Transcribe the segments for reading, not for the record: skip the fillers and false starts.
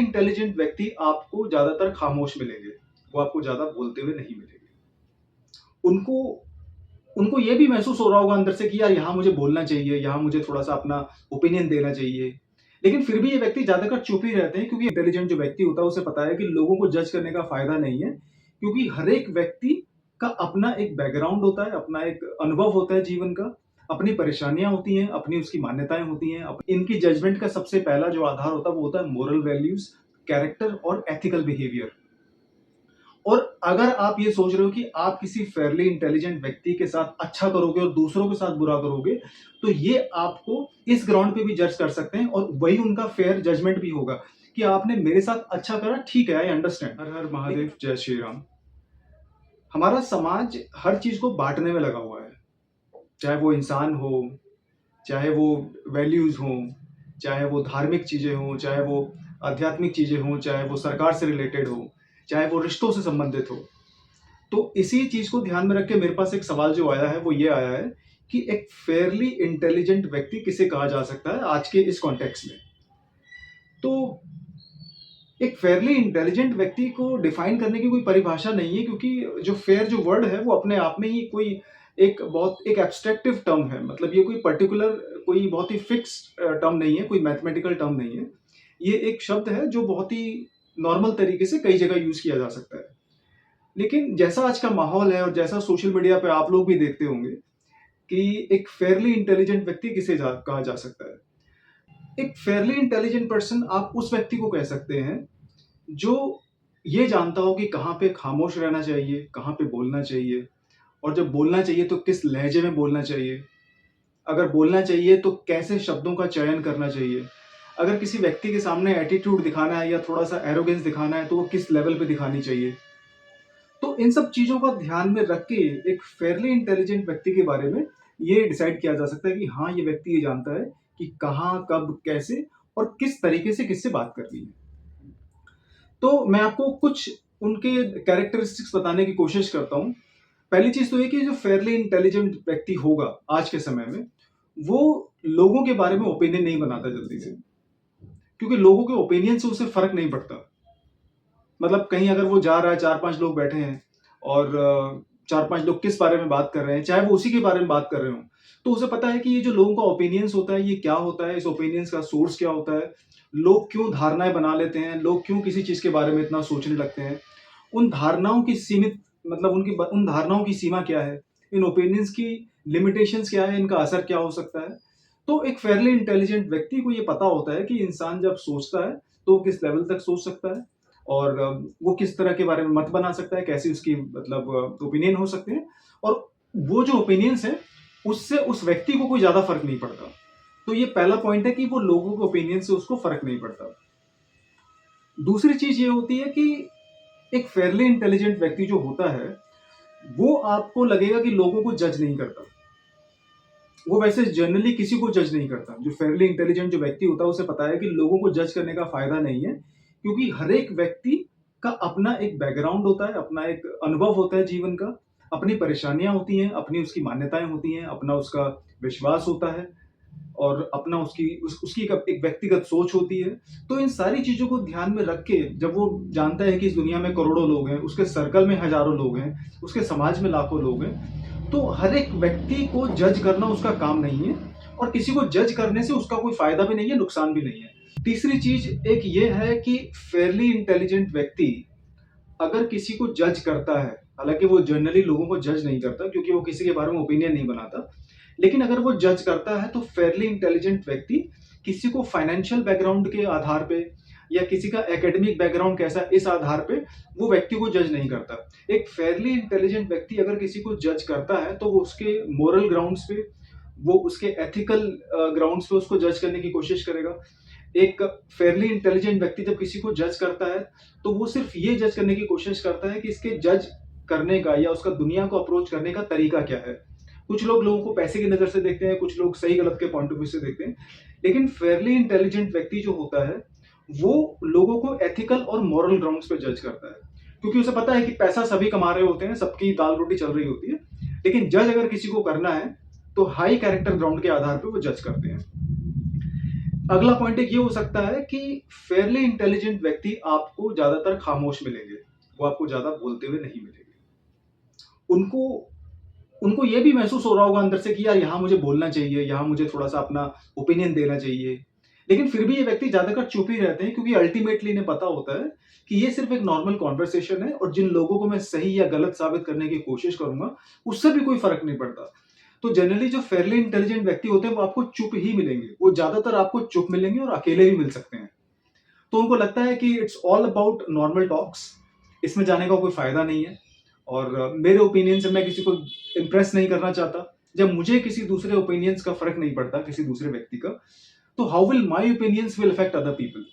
Intelligent व्यक्ति आपको ज़्यादातर खामोश मिलेंगे, वो आपको ज़्यादा बोलते हुए नहीं मिलेंगे। उनको उनको ये भी महसूस हो रहा होगा अंदर से कि यार यहाँ मुझे बोलना चाहिए, यहाँ मुझे थोड़ा-सा अपना ओपिनियन देना चाहिए। लेकिन फिर भी ये व्यक्ति ज़्यादातर चुप ही रहते हैं क्योंकि इंटेलिजेंट जो व्यक्ति होता है उसे पता है कि लोगों को जज करने का फ़ायदा नहीं है, क्योंकि हर एक व्यक्ति का अपना एक बैकग्राउंड होता है, अपना एक अनुभव होता है जीवन का, अपनी परेशानियाँ होती हैं, अपनी उसकी मान्यताएँ होती हैं। इनकी जजमेंट का सबसे पहला जो आधार होता है वो होता है मोरल वैल्यूज़, कैरेक्टर और एथिकल बिहेवियर। और अगर आप ये सोच रहे हो कि आप किसी फेयरली इंटेलिजेंट व्यक्ति के साथ अच्छा करोगे और दूसरों के साथ बुरा करोगे, तो ये आपको इस ग्राउंड पे भी जज कर सकते हैं और वही उनका फेयर जजमेंट भी होगा कि आपने मेरे साथ अच्छा करा, ठीक है, आई अंडरस्टैंड। हर हर महादेव, जय श्री राम। हमारा समाज हर चीज को बांटने में लगा हुआ है, चाहे वो इंसान हो, चाहे वो वैल्यूज हो, चाहे वो धार्मिक चीजें हो, चाहे वो आध्यात्मिक चीजें हो, चाहे वो सरकार से रिलेटेड हो, चाहे वो रिश्तों से संबंधित हो। तो इसी चीज को ध्यान में रख के मेरे पास एक सवाल जो आया है वो ये आया है कि एक फेयरली इंटेलिजेंट व्यक्ति किसे कहा जा सकता है आज के इस कॉन्टेक्स्ट में। तो एक फेयरली इंटेलिजेंट व्यक्ति को डिफाइन करने की कोई परिभाषा नहीं है, क्योंकि जो फेयर जो वर्ड है वो अपने आप में ही कोई एक एब्स्ट्रैक्टिव टर्म है। मतलब ये कोई पर्टिकुलर, कोई बहुत ही फिक्स्ड टर्म नहीं है, कोई मैथमेटिकल टर्म नहीं है। ये एक शब्द है जो बहुत ही नॉर्मल तरीके से कई जगह यूज किया जा सकता है। लेकिन जैसा आज का माहौल है और जैसा सोशल मीडिया पे आप लोग भी देखते होंगे कि एक फेयरली इंटेलिजेंट व्यक्ति कहा जा सकता है। एक फेयरली इंटेलिजेंट पर्सन आप उस व्यक्ति को कह सकते हैं जो ये जानता हो कि कहाँ पे खामोश रहना चाहिए, कहाँ पे बोलना चाहिए, और जब बोलना चाहिए तो किस लहजे में बोलना चाहिए, अगर बोलना चाहिए तो कैसे शब्दों का चयन करना चाहिए, अगर किसी व्यक्ति के सामने एटीट्यूड दिखाना है या थोड़ा सा एरोगेंस दिखाना है तो वो किस लेवल पे दिखानी चाहिए। तो इन सब चीजों का ध्यान में रख के एक फेयरली इंटेलिजेंट व्यक्ति के बारे में ये डिसाइड किया जा सकता है कि हाँ, ये व्यक्ति ये जानता है कि कहाँ, कब, कैसे और किस तरीके से किससे बात करनी है। तो मैं आपको कुछ उनके कैरेक्टरिस्टिक्स बताने की कोशिश करता हूँ। पहली चीज तो ये कि जो फेयरली इंटेलिजेंट व्यक्ति होगा आज के समय में, वो लोगों के बारे में ओपिनियन नहीं बनाता जल्दी से, क्योंकि लोगों के ओपिनियन से उसे फर्क नहीं पड़ता। मतलब कहीं अगर वो जा रहा है, 4-5 लोग बैठे हैं और 4-5 लोग किस बारे में बात कर रहे हैं, चाहे वो उसी के बारे में बात कर रहे हों, तो उसे पता है कि ये जो लोगों का ओपिनियंस होता है, ये क्या होता है, इस ओपिनियंस का सोर्स क्या होता है, लोग क्यों धारणाएं बना लेते हैं, लोग क्यों किसी चीज के बारे में इतना सोचने लगते हैं, उन धारणाओं की सीमित मतलब उन धारणाओं की सीमा क्या है, इन ओपिनियंस की लिमिटेशंस क्या है, इनका असर क्या हो सकता है। तो एक फेयरली इंटेलिजेंट व्यक्ति को ये पता होता है कि इंसान जब सोचता है तो वो किस लेवल तक सोच सकता है और वो किस तरह के बारे में मत बना सकता है, कैसी उसकी मतलब ओपिनियन हो सकते हैं, और वो जो ओपिनियंस है उससे उस व्यक्ति को कोई ज्यादा फर्क नहीं पड़ता। तो ये पहला पॉइंट है कि वो लोगों के ओपिनियन से उसको फर्क नहीं पड़ता। दूसरी चीज ये होती है कि एक फेयरली इंटेलिजेंट व्यक्ति जो होता है वो आपको लगेगा कि लोगों को जज नहीं करता। वो वैसे जनरली किसी को जज नहीं करता। जो फेयरली इंटेलिजेंट जो व्यक्ति होता है उसे पता है कि लोगों को जज करने का फायदा नहीं है, क्योंकि हर एक व्यक्ति का अपना एक बैकग्राउंड होता है, अपना एक अनुभव होता है जीवन का, अपनी परेशानियां होती हैं, अपनी उसकी मान्यताएं होती हैं, अपना उसका विश्वास होता है और अपना उसकी एक व्यक्तिगत सोच होती है। तो इन सारी चीजों को ध्यान में रख के जब वो जानता है कि इस दुनिया में करोड़ों लोग हैं, उसके सर्कल में हजारों लोग हैं, उसके समाज में लाखों लोग हैं, तो हर एक व्यक्ति को जज करना उसका काम नहीं है और किसी को जज करने से उसका कोई फायदा भी नहीं है, नुकसान भी नहीं है। तीसरी चीज एक ये है कि फेयरली इंटेलिजेंट व्यक्ति अगर किसी को जज करता है, हालांकि वो जनरली लोगों को जज नहीं करता क्योंकि वो किसी के बारे में ओपिनियन नहीं बनाता, लेकिन अगर वो जज करता है तो फेयरली इंटेलिजेंट व्यक्ति किसी को फाइनेंशियल बैकग्राउंड के आधार पे या किसी का एकेडमिक बैकग्राउंड कैसा, इस आधार पे वो व्यक्ति को जज नहीं करता। एक फेयरली इंटेलिजेंट व्यक्ति अगर किसी को जज करता है तो वो उसके मोरल ग्राउंड्स पे, वो उसके एथिकल ग्राउंड्स पे उसको जज करने की कोशिश करेगा। एक फेयरली इंटेलिजेंट व्यक्ति जब किसी को जज करता है तो वो सिर्फ ये जज करने की कोशिश करता है कि इसके जज करने का या उसका दुनिया को अप्रोच करने का तरीका क्या है। कुछ लोग लोगों को पैसे की नजर से देखते हैं, कुछ लोग सही गलत के पॉइंट ऑफ व्यू से देखते हैं, लेकिन फेयरली इंटेलिजेंट व्यक्ति जो होता है वो लोगों को एथिकल और मॉरल ग्राउंड्स पे जज करता है, क्योंकि उसे पता है कि पैसा सभी कमा रहे होते हैं, सबकी दाल रोटी चल रही होती है, लेकिन जज अगर किसी को करना है तो हाई कैरेक्टर ग्राउंड के आधार पर वो जज करते हैं। अगला पॉइंट एक ये हो सकता है कि फेयरली इंटेलिजेंट व्यक्ति आपको ज़्यादातर खामोश मिलेंगे, वो आपको ज़्यादा बोलते हुए नहीं मिलेंगे। उनको उनको ये भी महसूस हो रहा होगा अंदर से कि यार यहाँ मुझे बोलना चाहिए, यहाँ मुझे थोड़ा-सा अपना ओपिनियन देना चाहिए। लेकिन फिर भी ये व्यक्ति ज़्यादातर चुप ही रहते हैं क्योंकि अल्टीमेटली इन्हें पता होता है कि ये सिर्फ़ एक नॉर्मल कन्वर्सेशन है और जिन लोगों को मैं सही या गलत साबित करने की कोशिश करूँगा, उससे भी कोई फ़र्क नहीं पड़ता। तो जनरली जो फेयरली इंटेलिजेंट व्यक्ति होते हैं वो आपको चुप ही मिलेंगे। वो ज़्यादातर आपको चुप मिलेंगे और अकेले भी मिल सकते हैं। तो उनको लगता है कि it's all about normal talks, इसमें जाने का कोई फ़ायदा नहीं है और मेरे ओपिनियन से मैं किसी को इम्प्रेस नहीं करना चाहता। जब मुझे किसी दूसरे ओपिनियंस का फ़र्क नहीं पड़ता किसी दूसरे व्यक्ति का, तो how will my opinions will affect other people.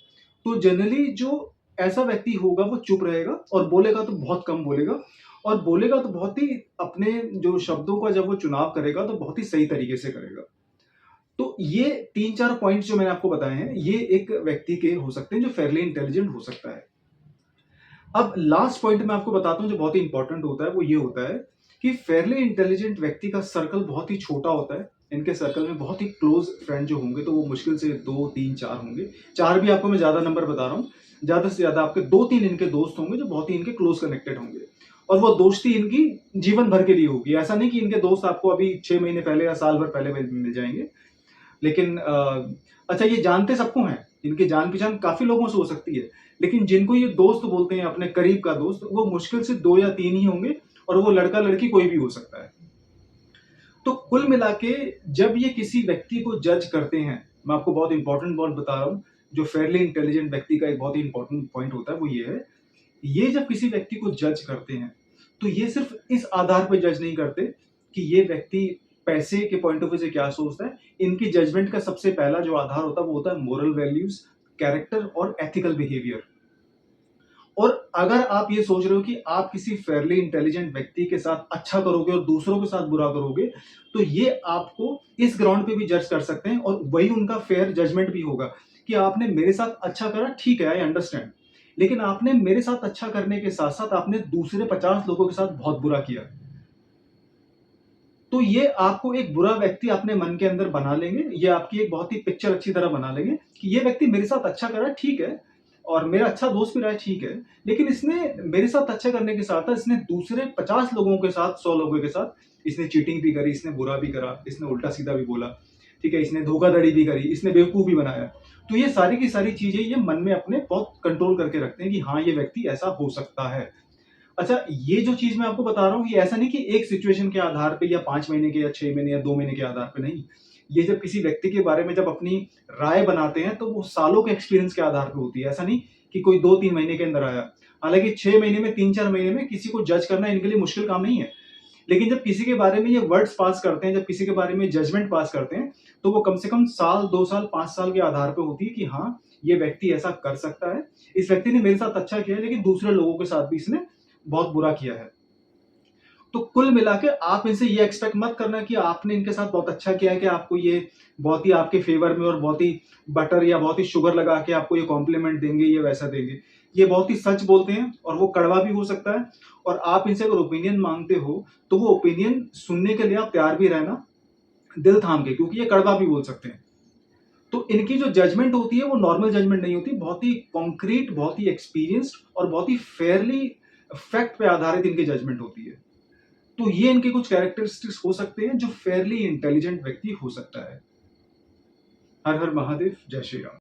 तो जनरली जो ऐसा व्यक्ति होगा वो चुप रहेगा और बोलेगा तो बहुत कम बोलेगा और बोलेगा तो बहुत ही अपने जो शब्दों का जब वो चुनाव करेगा तो बहुत ही सही तरीके से करेगा। तो ये 3-4 पॉइंट्स जो मैंने आपको बताए हैं, ये एक व्यक्ति के हो सकते हैं जो फेयरली इंटेलिजेंट हो सकता है। अब लास्ट पॉइंट मैं आपको बताता हूँ जो बहुत ही इंपॉर्टेंट होता है, वो ये होता है कि फेयरली इंटेलिजेंट व्यक्ति का सर्कल बहुत ही छोटा होता है। इनके सर्कल में बहुत ही क्लोज फ्रेंड जो होंगे तो वो मुश्किल से 2, 3, 4 होंगे। 4 भी आपको मैं ज़्यादा नंबर बता रहा हूँ। ज़्यादा से ज़्यादा आपके 2-3 इनके दोस्त होंगे जो बहुत ही इनके क्लोज कनेक्टेड होंगे और वो दोस्ती इनकी जीवन भर के लिए होगी। ऐसा नहीं कि इनके दोस्त आपको अभी 6 महीने पहले या साल भर पहले मिल जाएँगे। लेकिन अच्छा ये जानते सबको हैं, इनकी जान-पहचान काफ़ी लोगों से हो सकती है, लेकिन जिनको ये दोस्त बोलते हैं अपने करीब का दोस्त, वो मुश्किल से 2 या 3 ही होंगे और वो लड़का-लड़की कोई भी हो सकता है। तो कुल मिला के जब ये किसी व्यक्ति को जज करते हैं, मैं आपको बहुत इंपॉर्टेंट पॉइंट बता रहा हूँ, जो फेयरली इंटेलिजेंट व्यक्ति का एक बहुत ही इंपॉर्टेंट पॉइंट होता है, वो ये है, ये जब किसी व्यक्ति को जज करते हैं, तो ये सिर्फ़ इस आधार पे जज नहीं करते कि ये व्यक्ति पैसे के पॉइंट ऑफ व्यू से क्या सोचता है। इनकी जजमेंट का सबसे पहला जो आधार होता है, वो होता है मोरल वैल्यूज़, कैरेक्टर और एथिकल बिहेवियर। और अगर आप ये सोच रहे हो कि आप किसी फेयरली इंटेलिजेंट व्यक्ति के साथ अच्छा करोगे और दूसरों के साथ बुरा करोगे, तो ये आपको इस ग्राउंड पे भी जज कर सकते हैं और वही उनका फेयर जजमेंट भी होगा कि आपने मेरे साथ अच्छा करा, ठीक है, आई अंडरस्टैंड। लेकिन आपने मेरे साथ अच्छा करने के साथ-साथ आपने दूसरे 50 लोगों के साथ बहुत बुरा किया। तो ये आपको एक बुरा व्यक्ति अपने मन के अंदर बना लेंगे, ये आपकी एक बहुत ही पिक्चर अच्छी तरह बना लेंगे कि ये व्यक्ति मेरे साथ अच्छा कर रहा है, ठीक है, और मेरा अच्छा दोस्त भी रहा है, ठीक है, लेकिन इसने मेरे साथ अच्छा करने के साथ इसने दूसरे 50 लोगों के साथ, 100 लोगों के साथ इसने चीटिंग भी करी, इसने बुरा भी करा, इसने उल्टा-सीधा भी बोला, ठीक है, इसने धोखाधड़ी भी करी, इसने बेवकूफ़ भी बनाया। तो ये सारी की सारी चीज़ें ये मन में अपने बहुत कंट्रोल करके रखते हैं कि हाँ, ये व्यक्ति ऐसा हो सकता है। अच्छा, ये जो चीज़ मैं आपको बता रहा हूँ, ये ऐसा नहीं कि एक सिचुएशन के आधार पे या 5 महीने के या 6 महीने या 2 महीने के आधार पे नहीं। ये जब किसी व्यक्ति के बारे में जब अपनी राय बनाते हैं, तो वो सालों के एक्सपीरियंस के आधार पे होती है। ऐसा नहीं कि कोई 2-3 महीने के अंदर आया। हालाँकि 6 महीने में, 3-4 महीने में किसी को जज करना इनके लिए मुश्किल काम नहीं है। लेकिन जब किसी के बारे में ये वर्ड्स पास करते हैं, जब किसी के बारे में जजमेंट पास करते हैं, तो वो कम से कम साल, 2 साल, 5 साल के आधार पे होती है कि हाँ, ये व्यक्ति ऐसा कर सकता है। इस व्यक्ति ने मेरे साथ अच्छा किया है, लेकिन दूसरे लोगों के साथ भी इसने बहुत बुरा किया है। तो कुल मिला के आप इनसे ये एक्सपेक्ट मत करना कि आपने इनके साथ बहुत अच्छा किया है कि आपको ये बहुत ही आपके फ़ेवर में और बहुत ही बटर या बहुत ही शुगर लगा के आपको ये कॉम्प्लीमेंट देंगे, ये वैसा देंगे। ये बहुत ही सच बोलते हैं और वो कड़वा भी हो सकता है और आप इनसे अगर ओपिनियन माँगते हो, तो वो ओपिनियन सुनने के लिए आप तैयार भी रहना, दिल थाम के, क्योंकि ये कड़वा भी बोल सकते हैं। तो इनकी जो जजमेंट होती है वो नॉर्मल जजमेंट नहीं होती, बहुत ही कॉन्क्रीट, बहुत ही एक्सपीरियंस्ड और बहुत ही फेयरली फैक्ट पे आधारित इनकी जजमेंट होती है। तो ये इनके कुछ कैरेक्टरिस्टिक्स हो सकते हैं जो फेयरली इंटेलिजेंट व्यक्ति हो सकता है। हर हर महादेव, जय श्री राम।